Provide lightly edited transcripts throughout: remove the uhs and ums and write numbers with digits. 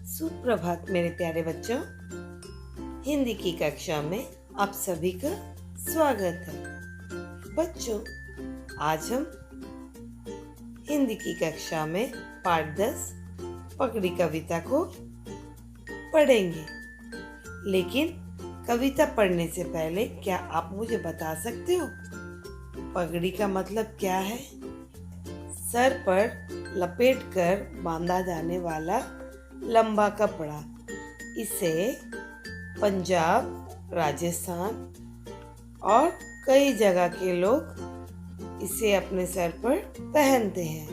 सुप्रभात मेरे प्यारे बच्चों। हिंदी की कक्षा में आप सभी का स्वागत है। बच्चों, आज हम हिंदी की कक्षा में पाठ 10 पगड़ी कविता को पढ़ेंगे। लेकिन कविता पढ़ने से पहले क्या आप मुझे बता सकते हो पगड़ी का मतलब क्या है? सर पर लपेटकर बांधा जाने वाला लंबा कपड़ा। इसे पंजाब, राजस्थान और कई जगह के लोग इसे अपने सर पर पहनते हैं।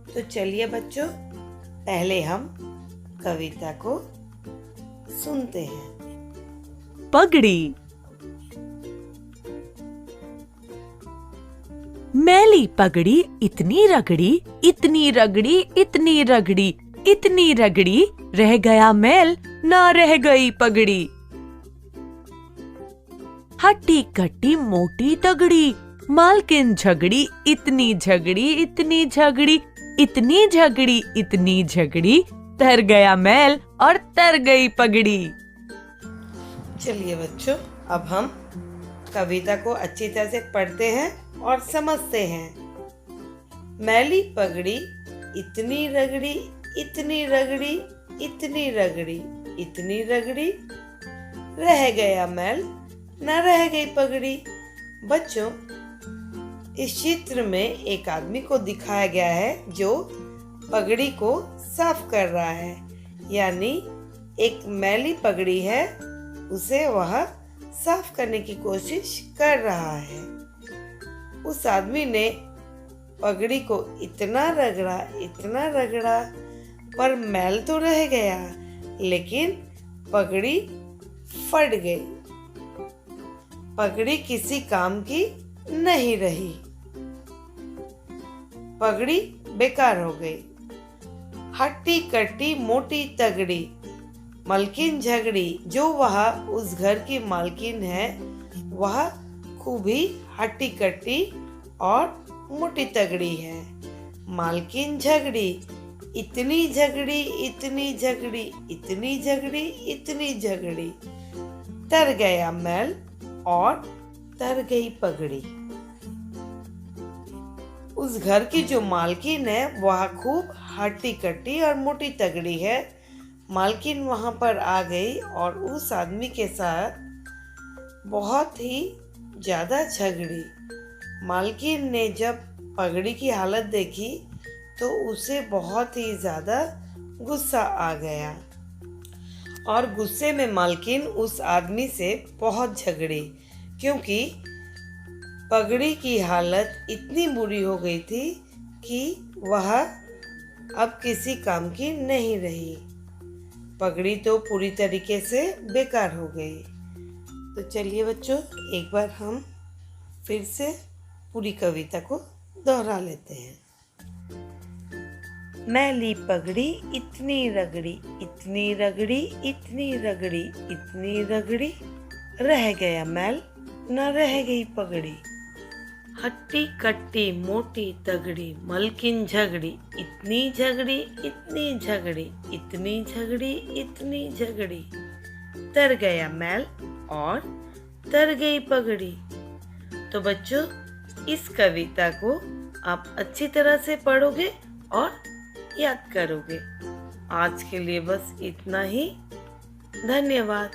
तो चलिए बच्चों, पहले हम कविता को सुनते हैं। पगड़ी। मैली पगड़ी इतनी रगड़ी, इतनी रगड़ी, इतनी रगड़ी, इतनी रगड़ी, रह गया मैल ना रह गई पगड़ी। हट्टी कट्टी मोटी तगड़ी, मालकिन झगड़ी, इतनी झगड़ी, इतनी झगड़ी, इतनी झगड़ी, इतनी झगड़ी, तर गया मैल और तर गई पगड़ी। चलिए बच्चों, अब हम कविता को अच्छी तरह से पढ़ते हैं और समझते हैं। मैली पगड़ी इतनी रगड़ी, इतनी रगड़ी, इतनी रगड़ी, इतनी रगड़ी, रह गया मैल न रह गई पगड़ी। बच्चों, इस चित्र में एक आदमी को दिखाया गया है जो पगड़ी को साफ कर रहा है, यानी एक मैली पगड़ी है, उसे वह साफ करने की कोशिश कर रहा है। उस आदमी ने पगड़ी को इतना रगड़ा, पर मैल तो रह गया, लेकिन पगड़ी फट गई। पगड़ी किसी काम की नहीं रही, पगड़ी बेकार हो गई। हट्टी कट्टी मोटी तगड़ी, मलकिन झगड़ी। जो वह उस घर की मालकिन है, वह खूब ही हट्टी कट्टी और मोटी तगड़ी है। मालकिन झगड़ी, इतनी झगड़ी, इतनी झगड़ी, इतनी झगड़ी, इतनी झगड़ी, तर गया मैल और तर गई पगड़ी। उस घर की जो मालकिन है वह खूब हट्टी कट्टी और मोटी तगड़ी है। मालकिन वहां पर आ गई और उस आदमी के साथ बहुत ही ज्यादा झगड़ी। मालकिन ने जब पगड़ी की हालत देखी तो उसे बहुत ही ज्यादा गुस्सा आ गया और गुस्से में मालकिन उस आदमी से बहुत झगड़ी, क्योंकि पगड़ी की हालत इतनी बुरी हो गई थी कि वह अब किसी काम की नहीं रही। पगड़ी तो पूरी तरीके से बेकार हो गई। तो चलिए बच्चों, एक बार हम फिर से पूरी कविता को दोहरा लेते हैं। मैली पगड़ी इतनी रगड़ी, इतनी रगड़ी, इतनी रगड़ी, इतनी रगड़ी, रह गया मैल न रह गई पगड़ी। हट्टी कट्टी मोटी तगड़ी, मलकिन झगड़ी, इतनी झगड़ी, इतनी झगड़ी, इतनी झगड़ी, इतनी झगड़ी, तर गया मैल और तर गई पगड़ी। तो बच्चों, इस कविता को आप अच्छी तरह से पढ़ोगे और याद करोगे। आज के लिए बस इतना ही। धन्यवाद।